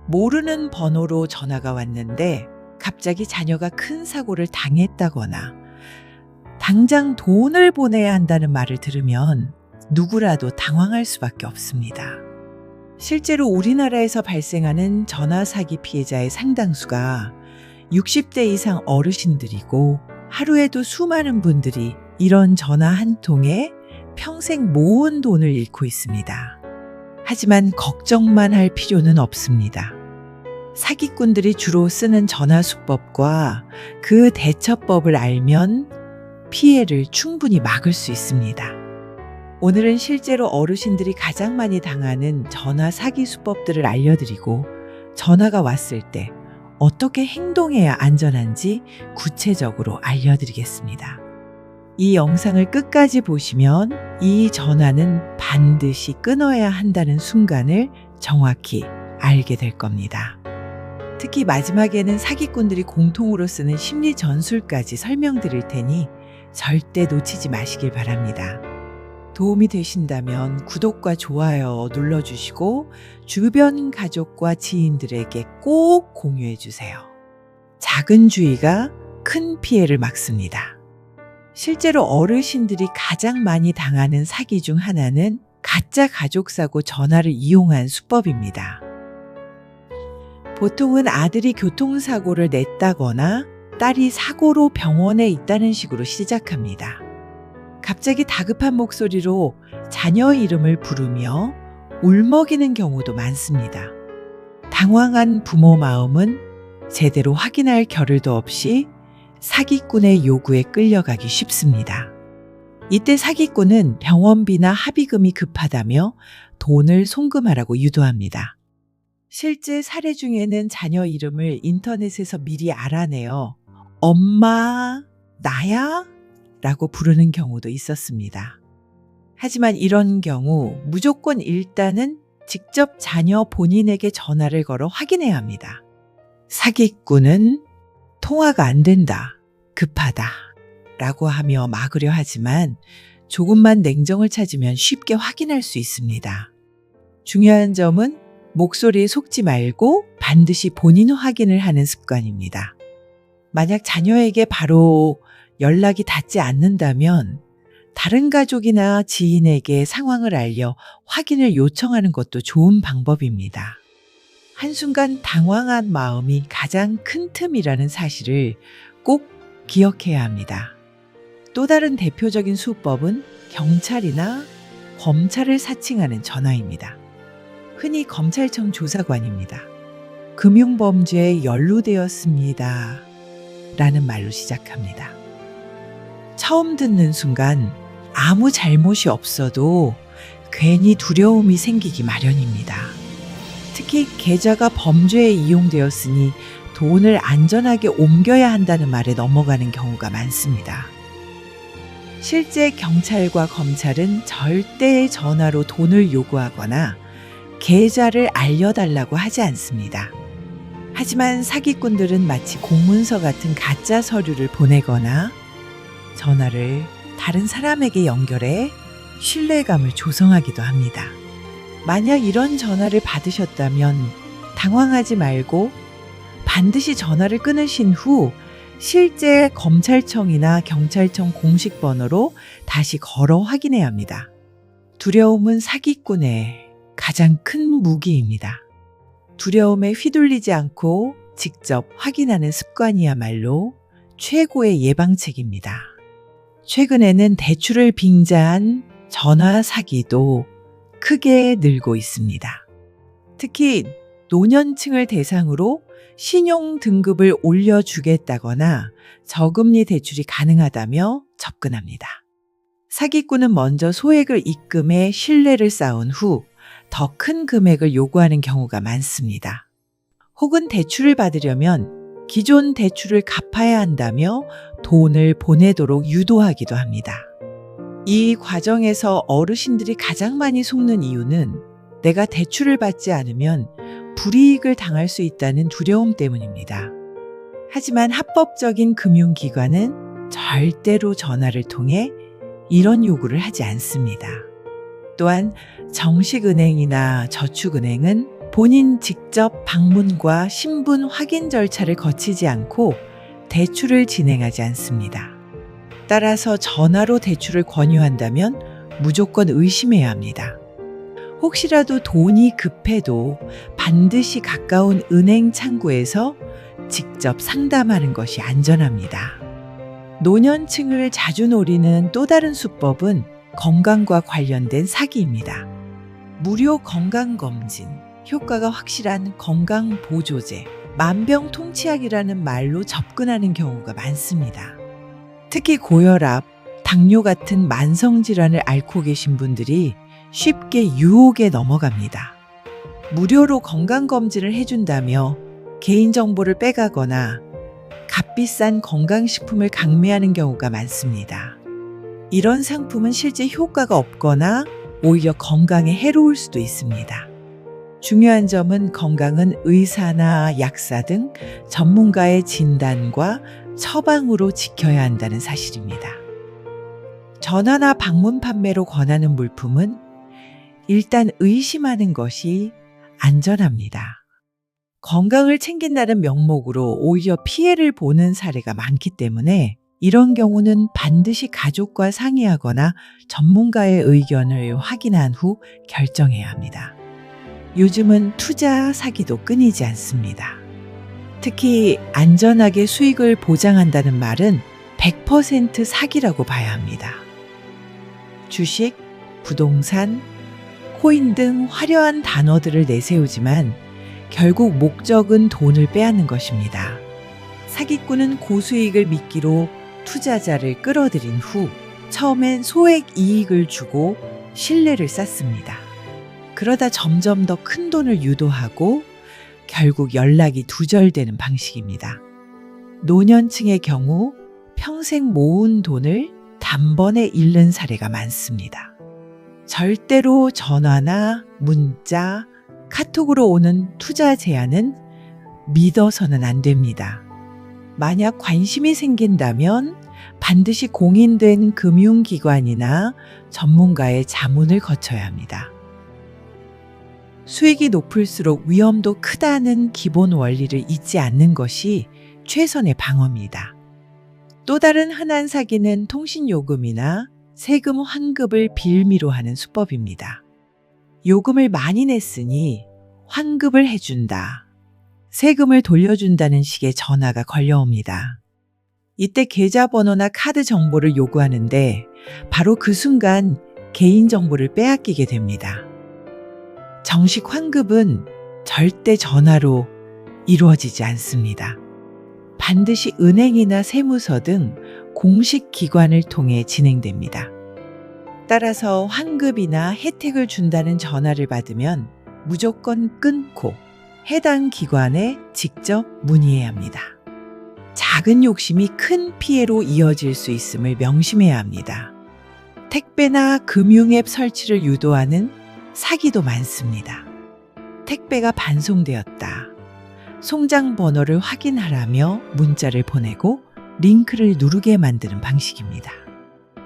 모르는 번호로 전화가 왔는데 갑자기 자녀가 큰 사고를 당했다거나 당장 돈을 보내야 한다는 말을 들으면 누구라도 당황할 수밖에 없습니다. 실제로 우리나라에서 발생하는 전화 사기 피해자의 상당수가 60대 이상 어르신들이고 하루에도 수많은 분들이 이런 전화 한 통에 평생 모은 돈을 잃고 있습니다. 하지만 걱정만 할 필요는 없습니다. 사기꾼들이 주로 쓰는 전화 수법과 그 대처법을 알면 피해를 충분히 막을 수 있습니다. 오늘은 실제로 어르신들이 가장 많이 당하는 전화 사기 수법들을 알려드리고 전화가 왔을 때 어떻게 행동해야 안전한지 구체적으로 알려드리겠습니다. 이 영상을 끝까지 보시면 이 전화는 반드시 끊어야 한다는 순간을 정확히 알게 될 겁니다. 특히 마지막에는 사기꾼들이 공통으로 쓰는 심리 전술까지 설명드릴 테니 절대 놓치지 마시길 바랍니다. 도움이 되신다면 구독과 좋아요 눌러주시고 주변 가족과 지인들에게 꼭 공유해 주세요. 작은 주의가 큰 피해를 막습니다. 실제로 어르신들이 가장 많이 당하는 사기 중 하나는 가짜 가족사고 전화를 이용한 수법입니다. 보통은 아들이 교통사고를 냈다거나 딸이 사고로 병원에 있다는 식으로 시작합니다. 갑자기 다급한 목소리로 자녀 이름을 부르며 울먹이는 경우도 많습니다. 당황한 부모 마음은 제대로 확인할 겨를도 없이 사기꾼의 요구에 끌려가기 쉽습니다. 이때 사기꾼은 병원비나 합의금이 급하다며 돈을 송금하라고 유도합니다. 실제 사례 중에는 자녀 이름을 인터넷에서 미리 알아내어 엄마, 나야? 라고 부르는 경우도 있었습니다. 하지만 이런 경우 무조건 일단은 직접 자녀 본인에게 전화를 걸어 확인해야 합니다. 사기꾼은 통화가 안 된다, 급하다 라고 하며 막으려 하지만 조금만 냉정을 찾으면 쉽게 확인할 수 있습니다. 중요한 점은 목소리에 속지 말고 반드시 본인 확인을 하는 습관입니다. 만약 자녀에게 바로 연락이 닿지 않는다면 다른 가족이나 지인에게 상황을 알려 확인을 요청하는 것도 좋은 방법입니다. 한순간 당황한 마음이 가장 큰 틈이라는 사실을 꼭 기억해야 합니다. 또 다른 대표적인 수법은 경찰이나 검찰을 사칭하는 전화입니다. 흔히 검찰청 조사관입니다. 금융범죄에 연루되었습니다. 라는 말로 시작합니다. 처음 듣는 순간 아무 잘못이 없어도 괜히 두려움이 생기기 마련입니다. 특히 계좌가 범죄에 이용되었으니 돈을 안전하게 옮겨야 한다는 말에 넘어가는 경우가 많습니다. 실제 경찰과 검찰은 절대 전화로 돈을 요구하거나 계좌를 알려달라고 하지 않습니다. 하지만 사기꾼들은 마치 공문서 같은 가짜 서류를 보내거나 전화를 다른 사람에게 연결해 신뢰감을 조성하기도 합니다. 만약 이런 전화를 받으셨다면 당황하지 말고 반드시 전화를 끊으신 후 실제 검찰청이나 경찰청 공식 번호로 다시 걸어 확인해야 합니다. 두려움은 사기꾼의 가장 큰 무기입니다. 두려움에 휘둘리지 않고 직접 확인하는 습관이야말로 최고의 예방책입니다. 최근에는 대출을 빙자한 전화 사기도 크게 늘고 있습니다. 특히 노년층을 대상으로 신용 등급을 올려주겠다거나 저금리 대출이 가능하다며 접근합니다. 사기꾼은 먼저 소액을 입금해 신뢰를 쌓은 후 더 큰 금액을 요구하는 경우가 많습니다. 혹은 대출을 받으려면 기존 대출을 갚아야 한다며 돈을 보내도록 유도하기도 합니다. 이 과정에서 어르신들이 가장 많이 속는 이유는 내가 대출을 받지 않으면 불이익을 당할 수 있다는 두려움 때문입니다. 하지만 합법적인 금융기관은 절대로 전화를 통해 이런 요구를 하지 않습니다. 또한 정식은행이나 저축은행은 본인 직접 방문과 신분 확인 절차를 거치지 않고 대출을 진행하지 않습니다. 따라서 전화로 대출을 권유한다면 무조건 의심해야 합니다. 혹시라도 돈이 급해도 반드시 가까운 은행 창구에서 직접 상담하는 것이 안전합니다. 노년층을 자주 노리는 또 다른 수법은 건강과 관련된 사기입니다. 무료 건강검진, 효과가 확실한 건강보조제, 만병통치약이라는 말로 접근하는 경우가 많습니다. 특히 고혈압, 당뇨 같은 만성질환을 앓고 계신 분들이 쉽게 유혹에 넘어갑니다. 무료로 건강검진을 해준다며 개인정보를 빼가거나 값비싼 건강식품을 강매하는 경우가 많습니다. 이런 상품은 실제 효과가 없거나 오히려 건강에 해로울 수도 있습니다. 중요한 점은 건강은 의사나 약사 등 전문가의 진단과 처방으로 지켜야 한다는 사실입니다. 전화나 방문 판매로 권하는 물품은 일단 의심하는 것이 안전합니다. 건강을 챙긴다는 명목으로 오히려 피해를 보는 사례가 많기 때문에 이런 경우는 반드시 가족과 상의하거나 전문가의 의견을 확인한 후 결정해야 합니다. 요즘은 투자 사기도 끊이지 않습니다. 특히 안전하게 수익을 보장한다는 말은 100% 사기라고 봐야 합니다. 주식, 부동산, 코인 등 화려한 단어들을 내세우지만 결국 목적은 돈을 빼앗는 것입니다. 사기꾼은 고수익을 미끼로 투자자를 끌어들인 후 처음엔 소액 이익을 주고 신뢰를 쌓습니다. 그러다 점점 더 큰 돈을 유도하고 결국 연락이 두절되는 방식입니다. 노년층의 경우 평생 모은 돈을 단번에 잃는 사례가 많습니다. 절대로 전화나 문자, 카톡으로 오는 투자 제안은 믿어서는 안 됩니다. 만약 관심이 생긴다면 반드시 공인된 금융기관이나 전문가의 자문을 거쳐야 합니다. 수익이 높을수록 위험도 크다는 기본 원리를 잊지 않는 것이 최선의 방어입니다. 또 다른 흔한 사기는 통신요금이나 세금 환급을 빌미로 하는 수법입니다. 요금을 많이 냈으니 환급을 해준다, 세금을 돌려준다는 식의 전화가 걸려옵니다. 이때 계좌번호나 카드 정보를 요구하는데 바로 그 순간 개인정보를 빼앗기게 됩니다. 정식 환급은 절대 전화로 이루어지지 않습니다. 반드시 은행이나 세무서 등 공식 기관을 통해 진행됩니다. 따라서 환급이나 혜택을 준다는 전화를 받으면 무조건 끊고 해당 기관에 직접 문의해야 합니다. 작은 욕심이 큰 피해로 이어질 수 있음을 명심해야 합니다. 택배나 금융앱 설치를 유도하는 사기도 많습니다. 택배가 반송되었다, 송장 번호를 확인하라며 문자를 보내고 링크를 누르게 만드는 방식입니다.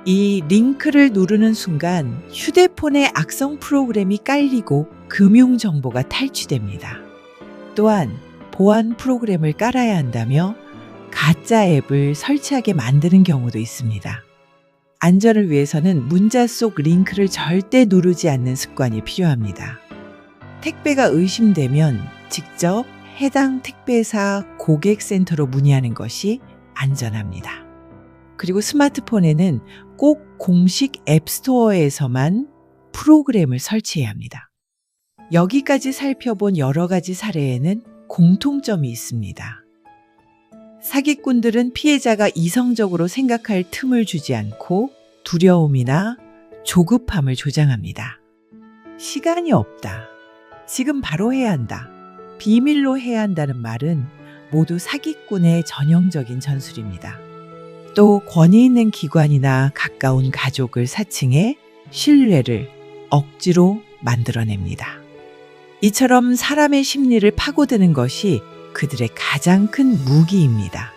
이 링크를 누르는 순간 휴대폰에 악성 프로그램이 깔리고 금융 정보가 탈취됩니다. 또한 보안 프로그램을 깔아야 한다며 가짜 앱을 설치하게 만드는 경우도 있습니다. 안전을 위해서는 문자 속 링크를 절대 누르지 않는 습관이 필요합니다. 택배가 의심되면 직접 해당 택배사 고객센터로 문의하는 것이 안전합니다. 그리고 스마트폰에는 꼭 공식 앱스토어에서만 프로그램을 설치해야 합니다. 여기까지 살펴본 여러 가지 사례에는 공통점이 있습니다. 사기꾼들은 피해자가 이성적으로 생각할 틈을 주지 않고 두려움이나 조급함을 조장합니다. 시간이 없다, 지금 바로 해야 한다, 비밀로 해야 한다는 말은 모두 사기꾼의 전형적인 전술입니다. 또 권위 있는 기관이나 가까운 가족을 사칭해 신뢰를 억지로 만들어냅니다. 이처럼 사람의 심리를 파고드는 것이 그들의 가장 큰 무기입니다.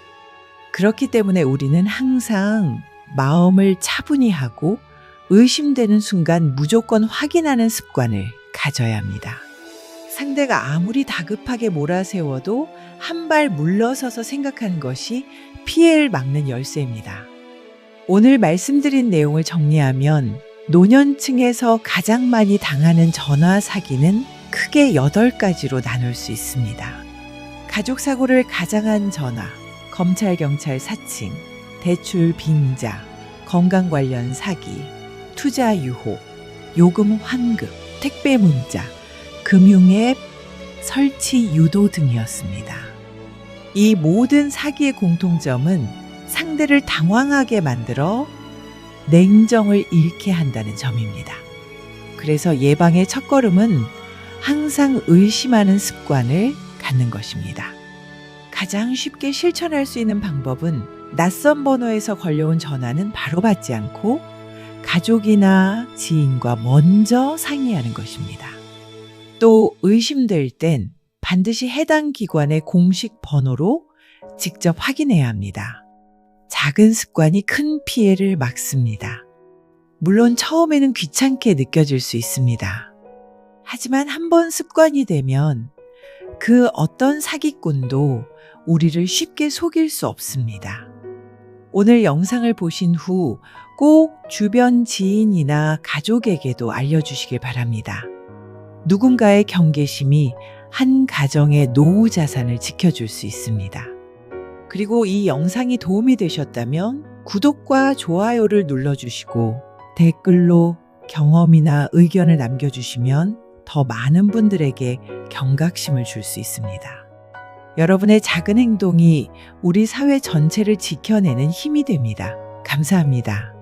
그렇기 때문에 우리는 항상 마음을 차분히 하고 의심되는 순간 무조건 확인하는 습관을 가져야 합니다. 상대가 아무리 다급하게 몰아세워도 한 발 물러서서 생각하는 것이 피해를 막는 열쇠입니다. 오늘 말씀드린 내용을 정리하면 노년층에서 가장 많이 당하는 전화 사기는 크게 8가지로 나눌 수 있습니다. 가족 사고를 가장한 전화, 검찰, 경찰 사칭, 대출 빙자, 건강 관련 사기, 투자 유혹, 요금 환급, 택배 문자, 금융앱 설치 유도 등이었습니다. 이 모든 사기의 공통점은 상대를 당황하게 만들어 냉정을 잃게 한다는 점입니다. 그래서 예방의 첫걸음은 항상 의심하는 습관을 갖는 것입니다. 가장 쉽게 실천할 수 있는 방법은 낯선 번호에서 걸려온 전화는 바로 받지 않고 가족이나 지인과 먼저 상의하는 것입니다. 또 의심될 땐 반드시 해당 기관의 공식 번호로 직접 확인해야 합니다. 작은 습관이 큰 피해를 막습니다. 물론 처음에는 귀찮게 느껴질 수 있습니다. 하지만 한번 습관이 되면 그 어떤 사기꾼도 우리를 쉽게 속일 수 없습니다. 오늘 영상을 보신 후 꼭 주변 지인이나 가족에게도 알려주시길 바랍니다. 누군가의 경계심이 한 가정의 노후 자산을 지켜줄 수 있습니다. 그리고 이 영상이 도움이 되셨다면 구독과 좋아요를 눌러주시고 댓글로 경험이나 의견을 남겨주시면 더 많은 분들에게 경각심을 줄 수 있습니다. 여러분의 작은 행동이 우리 사회 전체를 지켜내는 힘이 됩니다. 감사합니다.